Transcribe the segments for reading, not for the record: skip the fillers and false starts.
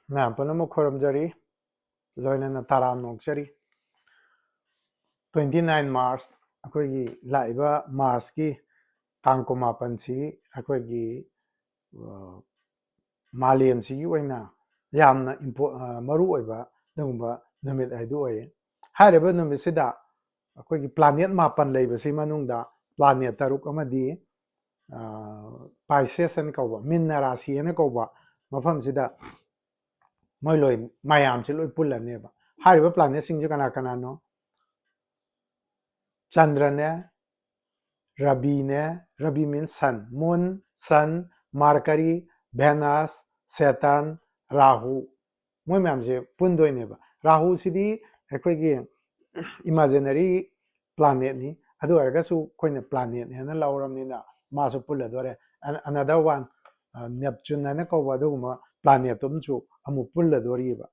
ꯃꯌꯥꯝ ꯄꯨꯝꯅꯃꯛ ꯈꯣꯏꯔꯝꯖꯔꯤ ꯂꯣꯏꯅꯅ ꯇꯔꯥꯝ ꯅꯣꯛꯆꯔꯤ 29 ꯃꯥꯔꯆ ꯑꯩꯈꯣꯏꯒꯤ ꯂꯥꯛꯏꯕ ꯃꯥꯔꯆꯀꯤ ꯇꯥꯡ 19ꯁꯤ ꯑꯩꯈꯣꯏꯒꯤ ꯃꯥꯂꯦꯝꯁꯤꯒꯤ ꯑꯣꯏꯅ ꯌꯥꯝꯅ ꯃꯔꯨꯑꯣꯏꯕ ꯑꯗꯨꯒꯨꯝꯕ ꯅꯨꯃꯤꯠ ꯍꯥꯏꯗꯨ ꯑꯣꯏꯌꯦ ꯍꯥꯏꯔꯤꯕ ꯅꯨꯃꯤꯠꯁꯤꯗ ꯑꯩꯈꯣꯏꯒꯤ ꯄ꯭ꯂꯥꯅꯦꯠ 9 ꯂꯩꯕꯁꯤ ꯃꯅꯨꯡꯗ ꯄ꯭ꯂꯥꯅꯦꯠ 6 ꯑꯃꯗꯤ ꯄꯥꯏꯁꯦꯁ ꯍꯥꯏꯅ ꯀꯧꯕ ꯃꯤꯟꯅ ꯔꯥꯁꯤ ꯍꯥꯏꯅ ꯀꯧꯕ ꯃꯐꯝꯁꯤꯗ ꯃꯣꯏ ꯂꯣꯏ ꯃꯌꯥꯝꯁꯤ ꯂꯣꯏ ꯄꯨꯜꯂꯅꯦꯕ ꯍꯥꯏꯔꯤꯕ ꯄ꯭ꯂꯥꯅꯦꯠꯁꯤꯡꯁꯤ ꯀꯅꯥ ꯀꯅꯥꯅꯣ ꯆꯟꯗ꯭ꯔꯅꯦ ꯔꯕꯤꯅꯦ ꯔꯕꯤ ꯃꯤꯟꯁ ꯁꯟ ꯃꯨꯟ ꯁꯟ ꯃꯥꯔꯀꯔꯤ ꯚꯦꯅꯁ ꯁꯦꯇꯔꯟ ꯔꯥꯍꯨ ꯃꯣꯏ ꯃꯌꯥꯝꯁꯦ ꯄꯨꯟꯗꯣꯏꯅꯦꯕ ꯔꯥꯍꯨꯁꯤꯗꯤ ꯑꯩꯈꯣꯏꯒꯤ ꯏꯃꯥꯖꯤꯅꯔꯤ ꯄ꯭ꯂꯥꯅꯦꯠꯅꯤ ꯑꯗꯨ ꯑꯣꯏꯔꯒꯁꯨ ꯑꯩꯈꯣꯏꯅ ꯄ꯭ꯂꯥꯅꯦꯠꯅꯦꯅ ꯂꯧꯔꯕꯅꯤꯅ ꯃꯥꯁꯨ ꯄꯨꯜꯂꯗꯣꯔꯦ ꯑꯅꯗꯔ ꯋꯥꯟ ꯅꯦꯞꯆꯨꯟ ꯍꯥꯏꯅ ꯀꯧꯕ ꯑꯗꯨꯒꯨꯝꯕ ꯄ꯭ꯂꯥꯅꯦꯠꯇꯨꯝꯁꯨ ꯑꯃꯨꯛ ꯄꯨꯜꯂꯗꯣꯔꯤꯕ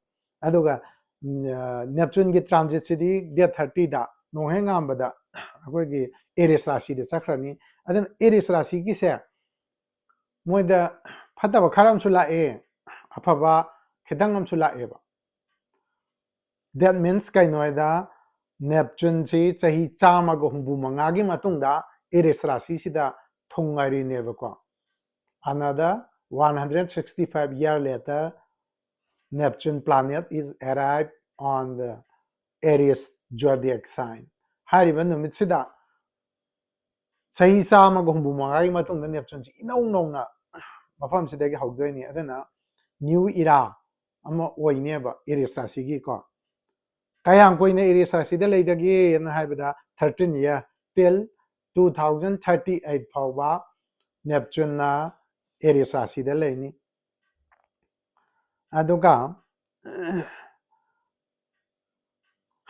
ꯑꯗꯨꯒ ꯅꯦꯞꯆꯨꯟꯒꯤ ꯇ꯭ꯔꯥꯟꯖꯤꯠꯁꯤꯗꯤ ꯗꯦꯠ 30ꯗ ꯅꯣꯡꯍꯦꯛ ꯉꯥꯟꯕꯗ ꯑꯩꯈꯣꯏꯒꯤ ꯑꯦꯔꯤꯁ ꯔꯥꯁꯤꯗ ꯆꯠꯈ꯭ꯔꯅꯤ ꯑꯗꯨꯅ ꯑꯦꯔꯤꯁ ꯔꯥꯁꯤꯒꯤꯁꯦ ꯃꯣꯏꯗ ꯐꯠꯇꯕ ꯈꯔ ꯑꯃꯁꯨ ꯂꯥꯛꯑꯦ ꯑꯐꯕ ꯈꯤꯇꯪ ꯑꯃꯁꯨ ꯂꯥꯛꯑꯦꯕ ꯗꯦꯠ ꯃꯤꯟꯁ ꯀꯩꯅꯣ ꯍꯥꯏꯗ ꯅꯦꯞꯆꯨꯟꯁꯤ ꯆꯍꯤ 165ꯒꯤ ꯃꯇꯨꯡꯗ Ares ꯔꯥꯁꯤꯁꯤꯗ ꯊꯨꯡꯉꯔꯤꯅꯦꯕꯀꯣ another 165 year later Neptune planet is arrived on the Aries zodiac sign ꯍꯥꯏꯔꯤꯕ ꯅꯨꯃꯤꯠꯁꯤꯗ ꯆꯍꯤ 165ꯒꯤ ꯃꯇꯨꯡꯗ ꯅꯦꯞꯆꯨꯟꯁꯤ ꯏꯅꯧ ꯅꯧꯅ ꯃꯐꯝꯁꯤꯗꯒꯤ ꯍꯧꯗꯣꯏꯅꯤ ꯑꯗꯨꯅ ꯅ꯭ꯌꯨ ꯏꯔꯥ ꯑꯃ ꯑꯣꯏꯅꯦꯕ ꯑꯦꯔꯤꯁ ꯔꯥꯁꯤꯒꯤꯀꯣ ꯀꯌꯥꯝ ꯀꯨꯏꯅ ꯑꯦꯔꯤꯁ ꯔꯥꯁꯤꯗ ꯂꯩꯗꯒꯦꯅ ꯍꯥꯏꯕꯗ 13 year till 2038 ꯐꯥꯎꯕ ꯅꯦꯞꯆꯨꯟꯅ ꯑꯦꯔꯤꯁ ꯔꯥꯁꯤꯗ ꯂꯩꯅꯤ ꯑꯗꯨꯒ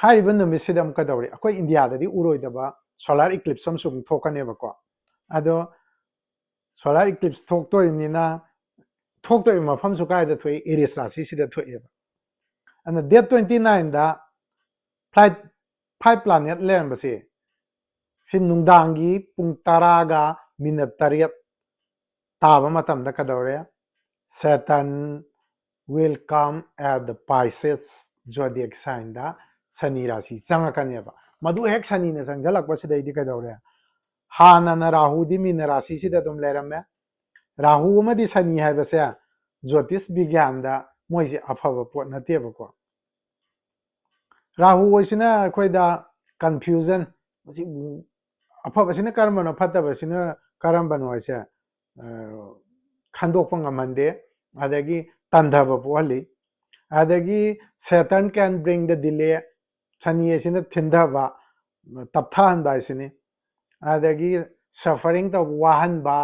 ꯍꯥꯏꯔꯤꯕ ꯅꯨꯃꯤꯠꯁꯤꯗ ꯑꯃꯨꯛ ꯀꯩꯗꯧꯔꯤ ꯑꯩꯈꯣꯏ ꯏꯟꯗꯤꯌꯥꯗꯗꯤ ꯎꯔꯣꯏꯗꯕ ꯁꯣꯂꯥꯔ ꯏꯀ꯭ꯂꯤꯞꯁ ꯑꯃꯁꯨ ꯑꯃꯨꯛ ꯊꯣꯛꯀꯅꯦꯕꯀꯣ ꯑꯗꯣ ꯁꯣꯂꯥꯔ ꯏꯀ꯭ꯂꯤꯞꯁ ꯊꯣꯛꯇꯣꯔꯤꯕꯅꯤꯅ ꯊꯣꯛꯇꯣꯔꯤꯕ ꯃꯐꯝꯁꯨ ꯀꯥꯏꯗ ꯊꯣꯛꯏ ꯑꯦꯔꯤꯁ ꯔꯥꯁꯤꯁꯤꯗ ꯊꯣꯛꯑꯦꯕ ꯑꯗꯨꯅ ꯗꯦꯠ 29ꯗ ꯐ꯭ꯂꯥꯏꯠ 5 ꯄ꯭ꯂꯥꯅꯦꯠ ꯂꯩꯔꯝꯕꯁꯦ ꯁꯤ ꯅꯨꯡꯗꯥꯡꯒꯤ ꯄꯨꯡ 10:07 ꯇꯥꯕ ꯃꯇꯝꯗ ꯀꯩꯗꯧꯔꯦ Saturn will come at the Pisces zodiac sign-ꯗ ꯁꯅꯤ ꯔꯥꯁꯤ ꯆꯪꯉꯛꯀꯅꯦꯕ ꯃꯗꯨ ꯍꯦꯛ ꯁꯅꯤꯅ ꯆꯪꯁꯤꯜꯂꯛꯄꯁꯤꯗꯩꯗꯤ ꯀꯩꯗꯧꯔꯦ ꯍꯥꯟꯅꯅ ꯔꯥꯍꯨꯗꯤ ꯃꯤꯅ ꯔꯥꯁꯤꯁꯤꯗ ꯑꯗꯨꯝ ꯂꯩꯔꯝꯃꯦ ꯔꯥꯍꯨ ꯑꯃꯗꯤ ꯁꯅꯤ ꯍꯥꯏꯕꯁꯦ ꯖꯣꯇꯤꯁ ꯕꯤꯒ꯭ꯌꯥꯟꯗ ꯃꯣꯏꯁꯦ ꯑꯐꯕ ꯄꯣꯠ ꯅꯠꯇꯦꯕꯀꯣ ꯔꯥꯍꯨ ꯍꯥꯏꯁꯤꯅ ꯑꯩꯈꯣꯏꯗ ꯀꯟꯐ꯭ꯌꯨꯖꯟ ꯑꯐꯕꯁꯤꯅ ꯀꯔꯝꯕꯅꯣ ꯐꯠꯇꯕꯁꯤꯅ ꯀꯔꯝꯕꯅꯣ ꯍꯥꯏꯁꯦ ꯈꯟꯗꯣꯛꯄ ꯉꯝꯍꯟꯗꯦ ꯑꯗꯒꯤ ꯇꯟꯊꯕ ꯄꯣꯛꯍꯜꯂꯤ ꯑꯗꯒꯤ Saturn can bring the delay ꯁꯅꯤ ꯑꯁꯤꯅ ꯊꯤꯟꯊꯕ ꯇꯞꯊꯍꯟꯕ ꯍꯥꯏꯁꯤꯅꯤ ꯑꯗꯒꯤ ꯁꯐꯔꯤꯡ ꯇꯧꯕ ꯋꯥꯍꯟꯕ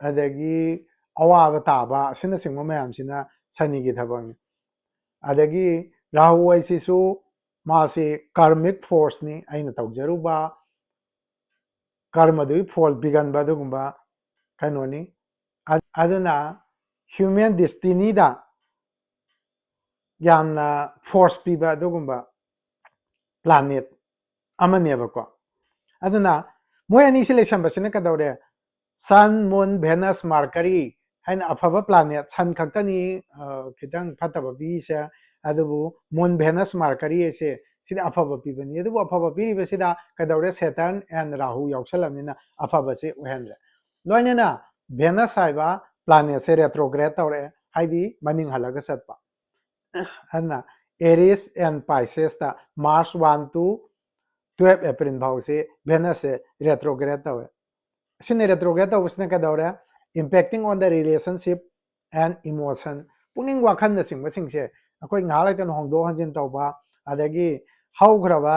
ꯑꯗꯒꯤ ꯑꯋꯥꯕ ꯇꯥꯕ ꯑꯁꯤꯅꯆꯤꯡꯕ ꯃꯌꯥꯝꯁꯤꯅ ꯁꯅꯤꯒꯤ ꯊꯕꯛꯅꯤ ꯑꯗꯒꯤ ꯔꯥꯍꯨ ꯍꯥꯏꯁꯤꯁꯨ ꯃꯥꯁꯤ ꯀꯔꯃꯤꯛ ꯐꯣꯔꯁꯅꯤ ꯑꯩꯅ ꯇꯧꯖꯔꯨꯕ ꯀꯔꯃꯗꯨꯒꯤ ꯐꯣꯜ ꯄꯤꯒꯟꯕ ꯑꯗꯨꯒꯨꯝꯕ ꯀꯩꯅꯣꯅꯤ ꯑꯗꯨꯅ ꯍ꯭ꯌꯨꯃꯦꯟ ꯗꯤꯁꯇꯤꯅꯤꯗ ꯌꯥꯝꯅ ꯐꯣꯔꯁ ꯄꯤꯕ ꯑꯗꯨꯒꯨꯝꯕ ꯄ꯭ꯂꯥꯅꯦꯠ ꯑꯃꯅꯦꯕꯀꯣ ꯑꯗꯨꯅ ꯃꯣꯏ ꯑꯅꯤꯁꯤ ꯂꯩꯁꯟꯕꯁꯤꯅ ꯀꯩꯗꯧꯔꯦ ꯁꯟ ꯃꯨꯟ ꯚꯦꯅꯁ ꯃꯥꯔꯀꯔꯤ ꯍꯥꯏꯅ ꯑꯐꯕ ꯄ꯭ꯂꯥꯅꯦꯠ ꯁꯟ ꯈꯛꯇꯅꯤ ꯈꯤꯇꯪ ꯐꯠꯇꯕ ꯄꯤꯔꯤꯁꯦ ꯑꯗꯨꯕు ꯃꯨꯟ ꯚꯦꯅꯁ ꯃꯥꯔꯀꯔꯤ ꯍꯥꯏꯁꯦ ꯁꯤꯗ ꯑꯐꯕ ꯄꯤꯕꯅꯤ ꯑꯗꯨꯕꯨ ꯑꯐꯕ ꯄꯤꯔꯤꯕꯁꯤꯗ ꯀꯩꯗꯧꯔꯦ Saturn and ꯔꯥꯍꯨ ꯌꯥꯎꯁꯜꯂꯕꯅꯤꯅ ꯑꯐꯕꯁꯤ ꯑꯣꯏꯍꯟꯗ꯭ꯔꯦ ꯂꯣꯏꯅꯅ ꯚꯦꯅꯁ ꯍꯥꯏꯕ ꯄ꯭ꯂꯥꯅꯦꯠꯁꯦ ꯔꯦꯇ꯭ꯔꯣꯒ꯭ꯔꯦꯗ ꯇꯧꯔꯛꯑꯦ ꯍꯥꯏꯗꯤ ꯃꯅꯤꯡ ꯍꯜꯂꯒ ꯆꯠꯄ ꯑꯗꯨꯅ ꯑꯦꯔꯤꯁ ꯑꯦꯟ ꯄꯥꯏꯁꯦꯁꯇ March 1 to 12 April ꯐꯥꯎꯁꯤ ꯚꯦꯅꯁꯁꯦ ꯔꯦꯇ꯭ꯔꯣꯒ꯭ꯔꯦꯗ ꯇꯧꯋꯦ ꯑꯁꯤꯅ ꯔꯦꯇ꯭ꯔꯣꯒ꯭ꯔꯦꯗ ꯇꯧꯕꯁꯤꯅ ꯀꯩꯗꯧꯔꯦ impacting on the relationship and emotion ꯄꯨꯛꯅꯤꯡ ꯋꯥꯈꯜꯅꯆꯤꯡꯕꯁꯤꯡꯁꯦ ꯑꯩꯈꯣꯏ ꯉꯥꯏꯍꯥꯛ ꯂꯩꯇꯅ ꯍꯣꯡꯗꯣꯛ ꯍꯣꯟꯖꯤꯟ ꯇꯧꯕ ꯑꯗꯒꯤ ꯍꯧꯈ꯭ꯔꯕ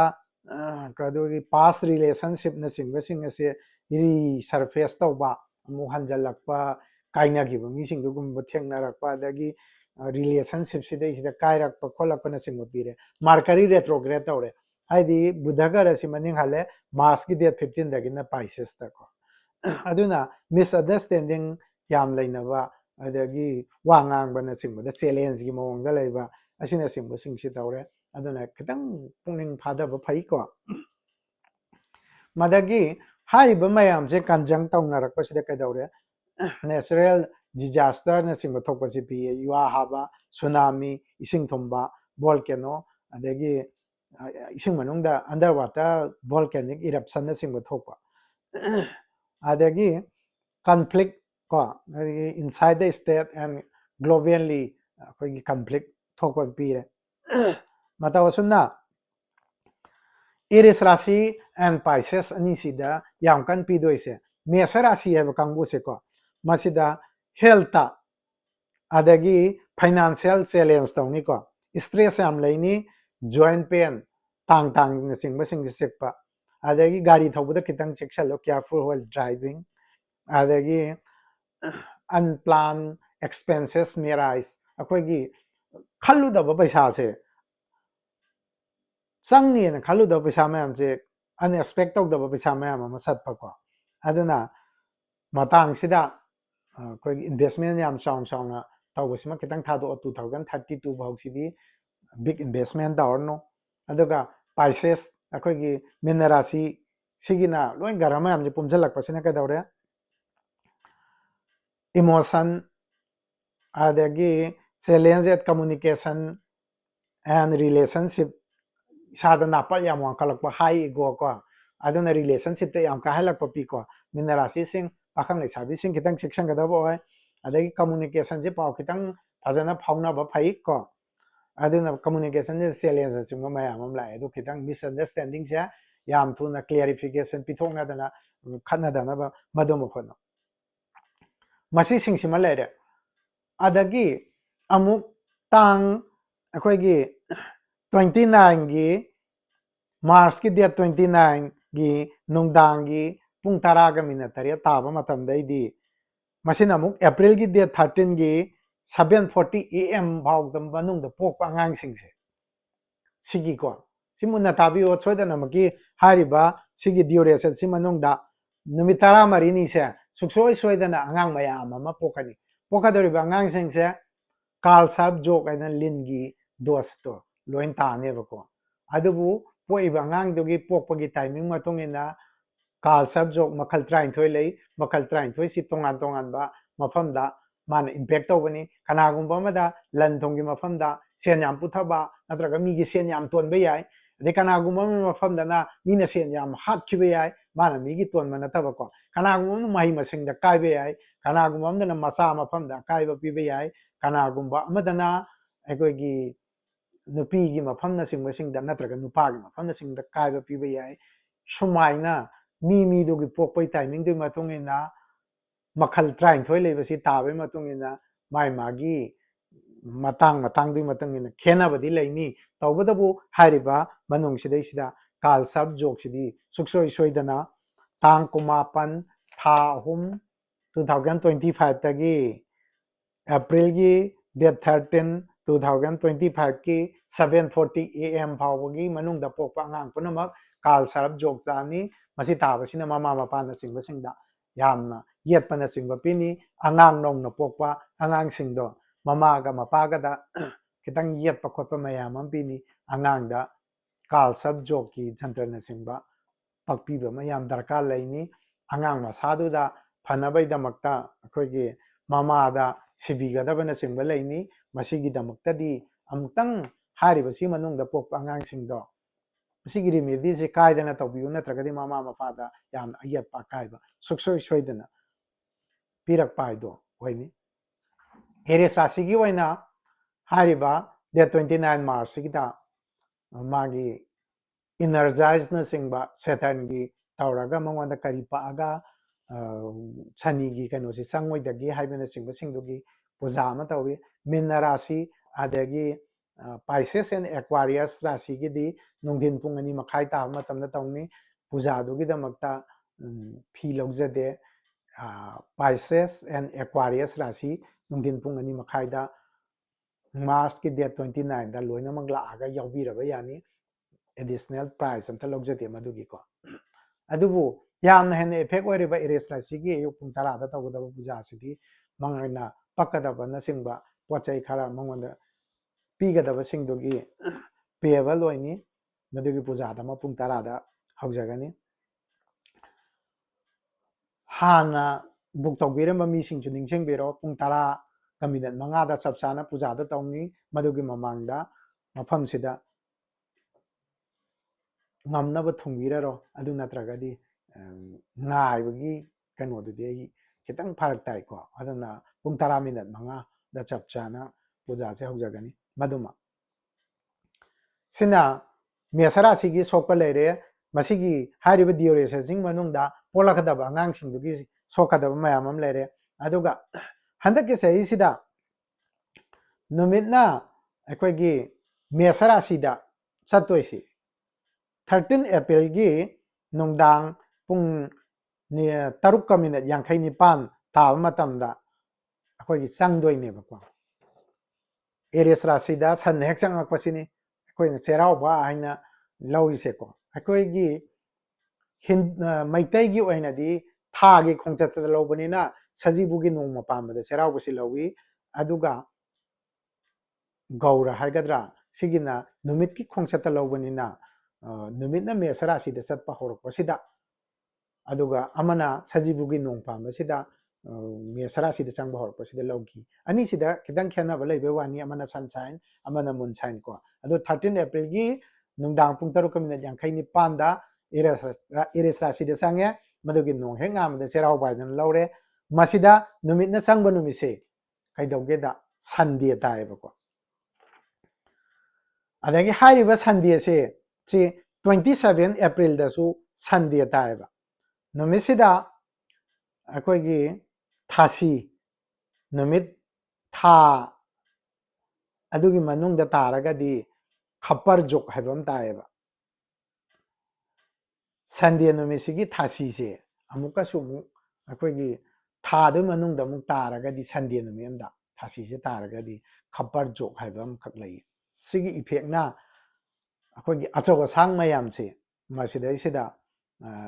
ꯑꯗꯨꯒꯤ ꯄꯥꯁ ꯔꯤꯂꯦꯁꯟꯁꯤꯞꯅꯆꯤꯡꯕꯁꯤꯡ ꯑꯁꯤ ꯔꯤꯁꯔꯐꯦꯁ ꯇꯧꯕ ꯑꯃꯨꯛ ꯍꯟꯖꯜꯂꯛꯄ ꯀꯥꯏꯅꯈꯤꯕ ꯃꯤꯁꯤꯡꯗꯨꯒꯨꯝꯕ ꯊꯦꯡꯅꯔꯛꯄ ꯑꯗꯒꯤ ꯔꯤꯂꯦꯁꯟꯁꯤꯞꯁꯤꯗꯩꯁꯤꯗ ꯀꯥꯏꯔꯛꯄ ꯈꯣꯠꯂꯛꯄꯅꯆꯤꯡꯕ ꯄꯤꯔꯦ ꯃꯥꯔꯀꯔꯤ ꯔꯦꯇ꯭ꯔꯣꯒ꯭ꯔꯦꯗ ꯇꯧꯔꯦ ꯍꯥꯏꯗꯤ ꯕꯨꯙꯒꯔ ꯑꯁꯤ ꯃꯅꯤꯡ ꯍꯜꯂꯦ ꯃꯥꯔꯁꯀꯤ ꯗꯦꯠ 15ꯗꯒꯤꯅ ꯄꯥꯏꯁꯦꯁꯇꯀꯣ ꯑꯗꯨꯅ ꯃꯤꯁꯑꯟꯗꯔꯁꯇꯦꯟꯗꯤꯡ ꯌꯥꯝ ꯂꯩꯅꯕ ꯑꯗꯒꯤ ꯋꯥ ꯉꯥꯡꯕꯅꯆꯤꯡꯕꯗ ꯆꯦꯂꯦꯟꯖꯒꯤ ꯃꯑꯣꯡꯗ ꯂꯩꯕ ꯑꯁꯤꯅꯆꯤꯡꯕꯁꯤꯡꯁꯤ ꯇꯧꯔꯦ ꯑꯗꯨꯅ ꯈꯤꯇꯪ ꯄꯨꯛꯅꯤꯡ ꯐꯥꯗꯕ ꯐꯩꯀꯣ ꯃꯗꯒꯤ ꯍꯥꯏꯔꯤꯕ ꯃꯌꯥꯝꯁꯦ ꯀꯟꯖꯪ ꯇꯧꯅꯔꯛꯄꯁꯤꯗ ꯀꯩꯗꯧꯔꯦ natural disaster na singba thokpasi pi yuwa haba tsunami ising thumba volcano adagi ising manungda underwater volcanic eruption na singba thokpa adagi conflict ko inside the state and globally akogi conflict thokpa pi matawasuna Aries Rashi and Pisces ani sida yam kan pidoise Mesa Rashi haba kangbu se ko masida health ta adagi financial challenge tawni ko stress yam leini joint pain tang na singba sing sekpa adagi gari thobda kitang cheksalo careful while driving adagi unplanned expenses may rise akogi khalludaba paisa se ꯆꯪꯅꯦꯅ ꯈꯜꯂꯨꯗꯕ ꯄꯩꯁꯥ ꯃꯌꯥꯝꯁꯦ ꯑꯟꯑꯦꯛꯁꯄꯦꯛ ꯇꯧꯗꯕ ꯄꯩꯁꯥ ꯃꯌꯥꯝ ꯑꯃ ꯆꯠꯄꯀꯣ ꯑꯗꯨꯅ ꯃꯇꯥꯡꯁꯤꯗ ꯑꯩꯈꯣꯏꯒꯤ investment ꯌꯥꯝ ꯆꯥꯎꯅ ꯇꯧꯕꯁꯤꯃ ꯈꯤꯇꯪ ꯊꯥꯗꯣꯛꯑꯣ 2032 ꯐꯥꯎꯁꯤꯗꯤ ꯕꯤꯛ ꯏꯟꯚꯦꯁꯃꯦꯟ ꯇꯧꯔꯅꯨ ꯑꯗꯨꯒ ꯄꯥꯏꯁꯦꯁ ꯑꯩꯈꯣꯏꯒꯤ ꯃꯤꯟꯅ ꯔꯥꯁꯤ ꯁꯤꯒꯤꯅ ꯂꯣꯏ ꯒ꯭ꯔꯍ ꯃꯌꯥꯝꯁꯦ ꯄꯨꯟꯁꯤꯜꯂꯛꯄꯁꯤꯅ ꯀꯩꯗꯧꯔꯦ ꯏꯃꯣꯁꯟ ꯑꯗꯒꯤ challenge at communication and relationship isada napal yam wankalakpa high ego ko aduna relationship te yam kahalakpa pi ko minna rasi sing pakhang lesabi sing kitang section gadabo oi adagi communication je pau kitang fajana phauna ba phai ko aduna communication je challenge chungma mayam am lai adu kitang misunderstanding se yam thuna clarification pithokna dana khana dana ba madum khono masi sing sima laire adagi amuk tang akhoi gi 29 gi March ki date 29 gi nungdang gi pung tara ga minute tari taba matam dai di masina muk April gi date 13 gi 7:40 am bhaw dam banung da pok angang sing se sigi ko simuna tabi o choida namaki hariba sigi duration simanung da numit tara mari ni se suksoi soidana angang mayam ama pokani pokadori ba angang sing se kal sab jok aina lingi dosto loin ta ne ko adubu poiba angang dogi pokpagi timing matungina kal subject makhal train thoi lei makhal train thoi si tongan ba mafamda mana impact tawbani kanagumba amada lan thonggi mafamda sen yam puthaba natraga migi sen yam tonba yai ade kanagumba mafamda na mina sen yam hat khiba yai mana migi tonma nataba ko kanagumba mahi masingda kaiba yai kanagumba na masa mafamda kaiba piba yai kanagumba amadana aikogi ꯅꯨꯄꯤꯒꯤ ꯃꯐꯝꯅꯆꯤꯡꯕꯁꯤꯡꯗ ꯅꯠꯇ꯭ꯔꯒ ꯅꯨꯄꯥꯒꯤ ꯃꯐꯝꯅꯆꯤꯡꯕꯗ ꯀꯥꯏꯕ ꯄꯤꯕ ꯌꯥꯏ ꯁꯨꯃꯥꯏꯅ ꯃꯤꯗꯨꯒꯤ ꯄꯣꯛꯄꯒꯤ ꯇꯥꯏꯃꯤꯡꯗꯨꯒꯤ ꯃꯇꯨꯡ ꯏꯟꯅ ꯃꯈꯜ 12 ꯂꯩꯕꯁꯤ ꯇꯥꯕꯒꯤ ꯃꯇꯨꯡ ꯏꯟꯅ ꯃꯥꯒꯤ ꯃꯇꯥꯡꯗꯨꯒꯤ ꯃꯇꯨꯡ ꯏꯟꯅ ꯈꯦꯠꯅꯕꯗꯤ ꯂꯩꯅꯤ ꯇꯧꯕꯇꯕꯨ ꯍꯥꯏꯔꯤꯕ ꯃꯅꯨꯡꯁꯤꯗꯩꯁꯤꯗ ꯀꯥꯜ ꯁꯕ ꯖꯣꯛꯁꯤꯗꯤ ꯁꯨꯡꯁꯣꯏ ꯁꯣꯏꯗꯅ ꯇꯥꯡ 19 ꯊꯥ 3 2025 ꯇꯒꯤ ꯑꯦꯄ꯭ꯔꯤꯜꯒꯤ ꯗꯦꯠ 13 2025 की 7:40 AM फावगी मनुंगदा पोकपा अंगांग पुनमक काल सरब जोगतानी मसी ताबसिना ममा मपाना सिंगबसिंगदा यामना येतपना सिंगबपिनी अंगांग नौना पोकपा अंगांग सिंगदो ममागा मपागदा खितंग येतप खोतप मयाम पिनी अंगांगदा काल सब जोगकी जंत्रना सिंगबा पक्पीबा मयाम दरकार लैनी अंगांग मसादुदा फनबैदमक्ता अखोगी ममादा सिबिगदबना सिंगबा लैनी मसीगिदमक्तदी अमुक्तंग हारिबसी मनुंगदा पोकपा अंगांगसिंगदो मसीगी रेमेडीसे कायदना तौबियु नत्रगदी ममा मपादा याम अयतपा कायबा सुक्सोय सोयदना पिरक पाइदो होइनी एरिस राशिगी वैना हारिबा डेट 29 मार्च सिगिदा मागी इनर्जाइज न सिंगबा सैटर्न की तौरगा मंगोंदा करी पागा शनि की कनोसी संगोइदगी हाइबना सिंगबा सिंगदुगी पूजा अमा तौवी मीन राशि अदगी पाइसेस एंड एक्वारियस राशि की दी नुंगदिन पुंग अनि मखाइ ता मतमदा तौनी पूजा दुगी दमक्ता फी लौजदे पाइसेस एंड एक्वारियस राशि नुंगदिन पुंग अनि मखाइदा मार्च की डेट 29 दा लोइनमक लागा यावबिरबा यानी एडिशनल प्राइस अमता लौजदे मदुगी को अदुबु यामना हेन इफेक्ट ओइरिबा एरिस राशि की अयुक पुंग 10 दा तौगदबा पूजा सिदी मंगना पक्कदबा नसिंगबा पोचै खरा मंगोंदा पीगदबसिंगदुगी पेबल लोइनी मदुगी पूजादा म पुंग 10 दा हौजगनी हाना ꯕꯨꯛ ꯇꯧꯕꯤꯔꯝꯕ ꯃꯤꯁꯤꯡꯁꯨ ꯅꯤꯡꯁꯤꯡꯕꯤꯔꯣ ꯄꯨꯡ 10:05 ꯆꯞ ꯆꯥꯅ ꯄꯨꯖꯥꯗꯣ ꯇꯧꯅꯤ ꯃꯗꯨꯒꯤ ꯃꯃꯥꯡꯗ ꯃꯐꯝꯁꯤꯗ ꯉꯝꯅꯕ ꯊꯨꯡꯕꯤꯔꯔꯣ ꯑꯗꯨ ꯅꯠꯇ꯭ꯔꯒꯗꯤ ꯉꯥꯏꯕꯒꯤ ꯀꯩꯅꯣꯗꯨꯗꯤ ꯑꯩ खितंग फरक ताइको अदुना पुंग 10:05 दा चप चाना पूजा से होजगनी मदुमा सिना मेसरा सिगी सोक लेरे मसिगी हारिबे डियोरेशन सिंग मनुंगदा पोलाखदब अंगांग सिंगदुगी सोखदब मयाम अम लेरे अदुगा हंदक के सही सिदा नुमितना अखोगी मेसरा सिदा चतोइसी 13 अप्रैल की नुंगदांग पुंग तरुक का मिनट यांखई निपान ताब मतमदा अखोगी चंगदोइनेबको एरियस राशिदा सन हेक चंगकपसिनी अखोइना चेराउबा हाइना लौरिसेको अखोगी मैतैगी ओइनादी थागी खोंचतदा लौबनिना सजीबुगी नोंमा पामदा चेराउबसि लौवी अदुगा गौरा हाइगद्रा सिगिना नुमितकी खोंचता लौबनिना नुमितना मेष राशिदा चतपा होरकपसिदा अदुगा अमना सजीबुगी नोंग पामबसिदा मेष राशिदा चंगबा होरकपसिदा लौगी अनिसिदा खितंग खेनाबा लैबे वानी अमना सनशाइन अमना मूनशाइन को अदु 13 अप्रैल की नुंगदांग पुंग 3:25 दा एरियस राशिदा चंगे मदुगी नोंग हेक ngaमदा चेराउ बाइदन लौरे मसिदा नुमितना चंगबा नुमिसे कैदौगेदा संडे ताइबको अदगी हारिबा संडे से 27 अप्रैल दसु संडे ताइबा नुमिसिदा अखोगी थासी नुमित था अदुगी मनुंगदा तारगदी खप्पर जोक हैबम ताइबा संडे नुमिसिगी थासी से अमुका सुमु अखोगी थादु मनुंगदा मुक तारगदी संडे नुमिमदा थासी से तारगदी खप्पर जोक हैबम खकलई सिगी इफेक्टना अखोगी अचौग सांग मयाम से मसिदैसिदा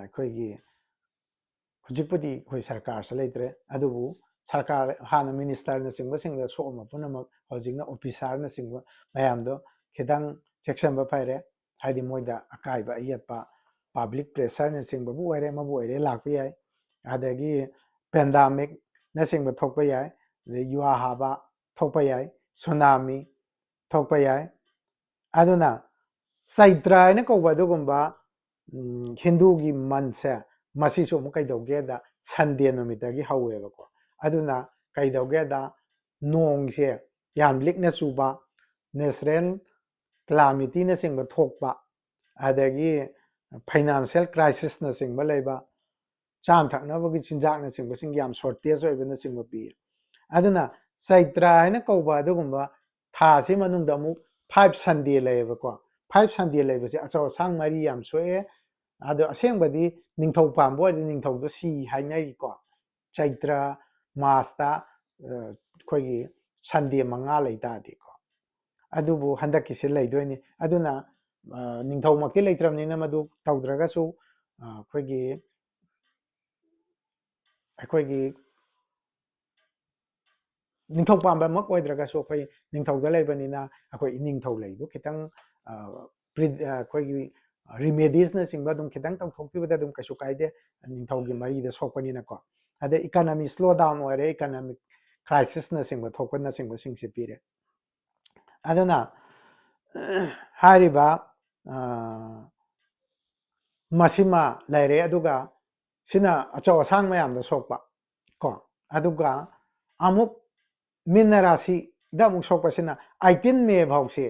अखोगी हुजिपुदी खोई सरकार से लेत्रे अदुबु सरकार हाना मिनिस्टर न सिंगबा सिंगदा सोमा पुनमक हौजिंगना ऑफिसर न सिंगबा मयामदो खितंग सेक्शन फाइरे हाइदि मोइदा अकाइबा अयतपा पब्लिक प्रेशर न सिंगबा बु ओइरे मबु ओइरे लाकपा याय अदगी पेंडेमिक न सिंगबा थोकपा याय युवा हाबा थोकपा याय सुनामी थोकपा याय अदुना चैत्र हाइना कौबा अदुगुंबा हिंदू की मन से मसीसु अमुक कैदौगेदा संडे नुमितगी हौवेबको अदुना कैदौगेदा नोंगसे याम लिकना चुबा नेचुरल क्लामिटी न सिंगबा थोकपा अदगी फाइनेंशियल क्राइसिस न सिंगबा लेबा चाम थकनबगी चिंजाक न सिंगबा सिंग याम शॉर्टेज ओइबा न सिंगबा पी अदुना चैत्र हाइना कौबा अदुगुंबा थासी मनुंगदा अमुक 5 संडे लेबको 5 संडे लेबसे अचौ सांग मरी याम सोए अदो असेंबदी निंगथौ पामबो अदि निंगथौदो सी हाइनाइको चैत्र मासता खोगी संडे मंगा लैतादिको अदुबु हंदकिसे लैदोइनी अदुना निंगथौ मक्ति लैत्रमनिना मदु तौद्रगसु खोगी अखोगी निंगथौ पामबा मक ओइद्रगसु खोई निंगथौदा लैबनिना अखोई निंगथौ लैदो खितंग खोगी रिमेडीज न सिंगबा दुम खितंग तौथोकपिबदा दुम कछु कायदे निंगथौगी मरीदा सोकपनिनाको अदे इकोनॉमी स्लो डाउन ओइरे इकोनॉमिक क्राइसिस न सिंगबा थोकपन सिंगबा सिंगसे पीरे अदुना हारिबा मसिमा लैरे अदुगा सिना अचौ असांग मयामदा सोकपा को अदुगा अमुक मीन राशि दा अमुक सोकपसिना 18 मे भावसे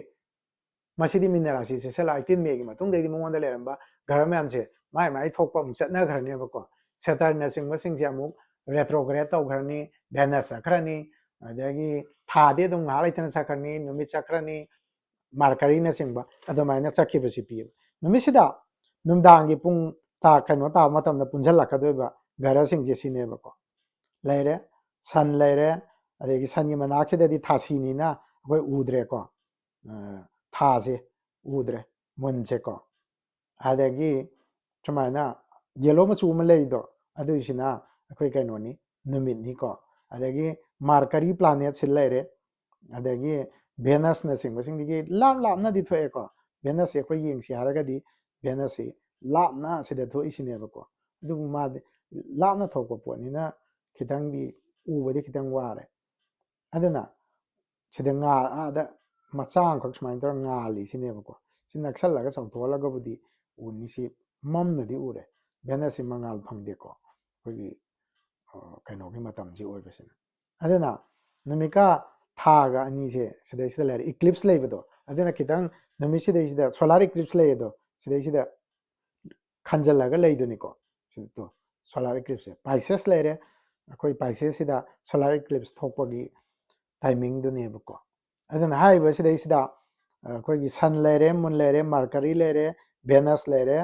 मसिदी मीन राशि से सल 18 मे की मतुंग देदी मंगोंदा लेरंबा घर मयाम से माय माय थोकपा अमुक चतना घरनेबको सैटर्न सिंगबा सिंगसे अमुक रेट्रोग्रेड तौघरनी वेनस चक्रनी अदगी थादे दुम ngah laitana चक्रनी नुमित चक्रनी मार्करी न सिंगबा अदुमाइना चखिबसि पी नुमिसिदा नुमदांगी पुंग ता कनो ता मतमदा पुंजलकदोइबा घर सिंगजे सिनेबको लेरे सन लेरे अदगी सनगी मनाखिददी थासीनीना अखोय उद्रेको थासे उद्रे मुनसेको अदगी चुमाइना येलो मचू म लेइदो अदुइसिना अखोय कैनोनी नुमितनीको अदगी मार्करी प्लैनेट से लेरे अदगी वेनस न सिंगबा सिंगदी लाम लामना दि थोएको वेनस से अखोय येंगसि हारगदी वेनस से लापना सिदा थोइसिनेबको अदुबु मा लापना थोको पोनिना khitangdi ubadi khitang ware aduna sida nga ada macha amkhak sumai tor ngali sinebako si naksallaga chongtholaga budi uni si mamnadi ure Venus si mangal phangdeko kogi kainogi matamji oibasina aduna numika thaga ani se sida sida lere eclipse leibado aduna khitang numi sida solar eclipse leido sida khanjalaga leiduniko sida to solar eclipse Pisces lere akoi Pisces sida solar eclipse thokpagi timing dunebako aduna haiba sida ꯑꯩꯈꯣꯏꯒꯤ ꯁꯟ ꯂꯩꯔꯦ moon ꯂꯩꯔꯦ mercury ꯂꯩꯔꯦ ꯚꯦꯅꯁ ꯂꯩꯔꯦ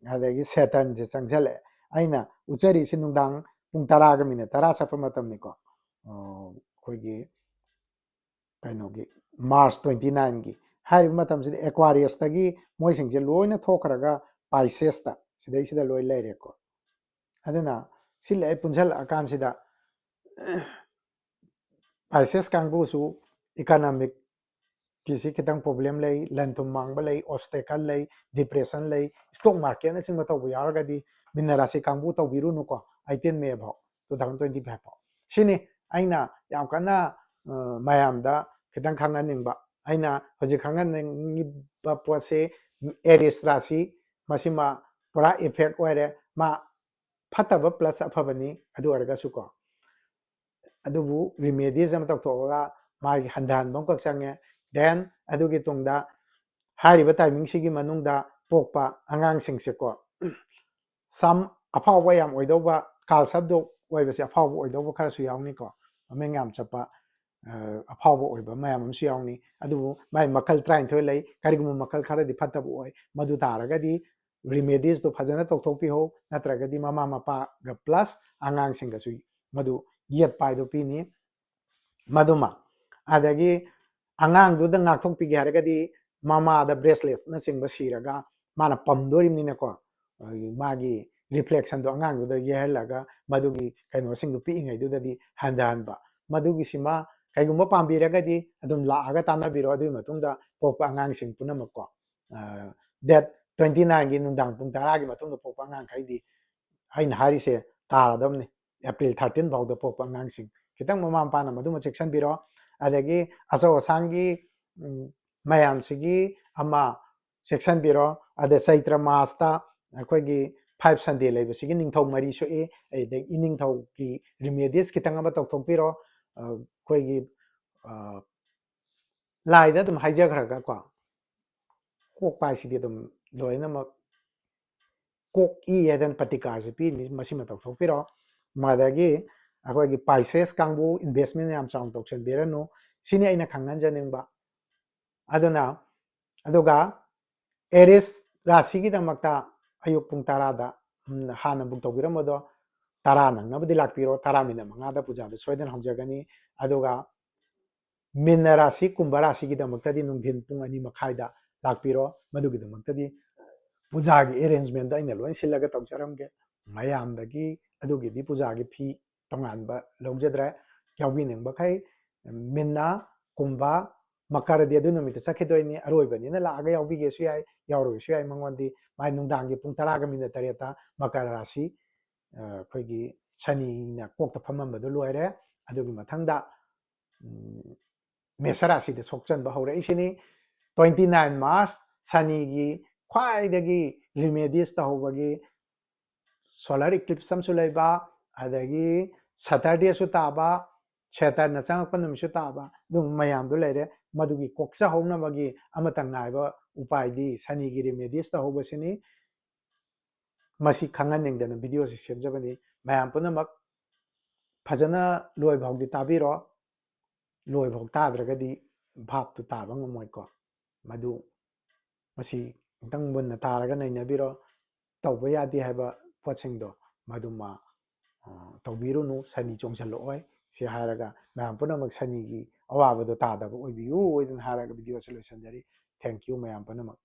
ꯑꯗꯒꯤ ꯁꯦꯇꯔꯟꯁꯦ ꯆꯪꯁꯤꯜꯂꯛꯑꯦ ꯑꯩꯅ ꯎꯠꯆꯔꯤꯁꯤ ꯅꯨꯡꯗꯥꯡ ꯄꯨꯡ 10ꯒ minute 10 ꯆꯠꯄ ꯃꯇꯝꯅꯤꯀꯣ ꯑꯩꯈꯣꯏꯒꯤ ꯀꯩꯅꯣꯒꯤ ꯃꯥꯔꯆ 29ꯒꯤ ꯍꯥꯏꯔꯤꯕ ꯃꯇꯝꯁꯤꯗ ꯑꯦꯀ꯭ꯋꯥꯔꯤꯌꯁꯇꯒꯤ ꯃꯣꯏꯁꯤꯡꯁꯦ ꯂꯣꯏꯅ ꯊꯣꯛꯈ꯭ꯔꯒ ꯄꯥꯏꯁꯦꯁꯇ ꯁꯤꯗꯩꯁꯤꯗ ꯂꯣꯏ ꯂꯩꯔꯦꯀꯣ ꯑꯗꯨꯅ ꯁꯤ ꯂꯩ ꯄꯨꯟꯁꯤꯜꯂꯛꯑꯀꯥꯟꯁꯤꯗ ꯄꯥꯏꯁꯦꯁ ꯀꯥꯡꯕꯨꯁꯨ ꯏꯀꯅꯣꯃꯤꯛ किसी खितंग प्रॉब्लम लई लन थुम मांगबा लई ऑब्स्टेकल लई डिप्रेशन लई स्टॉक मार्केट न सिंग तौब यारगदी मिन राशि कांगबू तौबिरुनुको 18 मे भाव 2025 भाव सिनी आइना याम कना मयामदा खितंग खांगनिंगबा आइना हजि खांगनिंगबा पोसे एरिस राशि मसिमा पुरा इफेक्ट ओरे मा फतबा प्लस अफबनी अदु अरगसुको अदुबु रिमेडीज अम तौथोगा मागी हंदान बम कक्संगे देन अदुगी तुंगदा हारिबा टाइमिंग सिगी मनुंगदा पोकपा अंगांग सिंगसेको सम अफावबा याम ओइदोबा काल शब्द ओइबसे अफावबा ओइदोबा खरसु यावनिको ममेंग याम चपा अफावबा ओइबा मयाम अमसु यावनी अदुबु माय मखल 39 लई करिगुम मखल खरदि फतबु ओइ मदु तारगदि रिमेडीज तो फजना तौथोपि हो नत्रगदि ममा मपा ग प्लस अंगांग सिंगसु मदु येत पाइदो पिनी मदुमा अदगी अगांगदुदा ngaktokpige haragadi mamada bracelet na singba siraga mana pamdorimninako magi reflection do angangduda yehalaga madugi kaino singdu piinghaidudadi handanba madugi sima kaigumba pambiragadi adum laaga tanabiro adu matungda pokpa angang sing punamako that 29 gi nungdang pung 10 gi matungda pokpa angang khaidi hain harise taradamni April 13 bawda pokpa angang sing kitang mama pana maduma section biro adagi aso sangi mayam sigi ama section biro ade saitra masta akogi 5 sunday lebe sigi ningthau mari so e de iningthau ki remedies kitang ama tok tok biro koigi laida dum haijagraga ko kok pai sigi dum loina ma kok I eden patikar se pi masima tok tok biro madagi akogi Pisces kangbu investment yam chang tok chen berano sini aina khangan janingba aduna aduga Aries राशि की दमकता अयुक पुंग 10 दा हाना book तौबिरमदो 10 नंगनबदि लाकपिरो 10 minute मंगादा पूजा सोयदन हौजगनी अदुगा mean राशि कुंभ राशि की दमकतादि नुंधिन पुंग 2 मखाइदा लाकपिरो मदुगी दमकतादि पूजागी arrangement अइना lion सिलगा तौजरमगे मयामदगी अदुगिदि पूजागी फी तोंगानबा लौजद्रे यावबिनिंगबखै मिन्ना कुंभ मकरदि अदु नुमित चखिदोइनी अरोइबनिना लागा यावबिगेसु याय यावरोइसु याय मंगोंदि माय नुंदांगी पुंग 10 गा मिनट 3 मकर राशि अखोइगी शनिना कोकता फममबदु लोइरे अदुगी मथंगदा मेष राशि दे सोकचनबा हौरइसिनी 29 मार्च शनिगी ख्वाइदगी रिमेडीज तहौबगी सोलर इक्लिप्स अमसु लैबा अदगी सैटरडे सु ताबा सेटर्न चंगप नुमिसु ताबा दुम मयामदु लैरे मदुगी कोक्सा हौनबगी अमतंग नाइबा उपायदि शनिगी रिमेडीज तहौबसिनी मसी खंगनिंगदन वीडियो से सेमजबनी मयाम पुनमक फजना लोय भावदि ताबिरो लोय भाव ताद्रगदि भाव तु ताबा ngमोइको मदु मसी तंग मुन्न तारगा नैनबिरो तौबा यादि हाइबा पोतसिंगदो मदुमा तौबिरुनु शनि चोंगसलोय से हारगा मयाम पुनमक शनिगी अवाबदो तादबा ओइबियु ओइदन हारगा वीडियो से लोइसनजरी थैंक यू मयाम पुनमक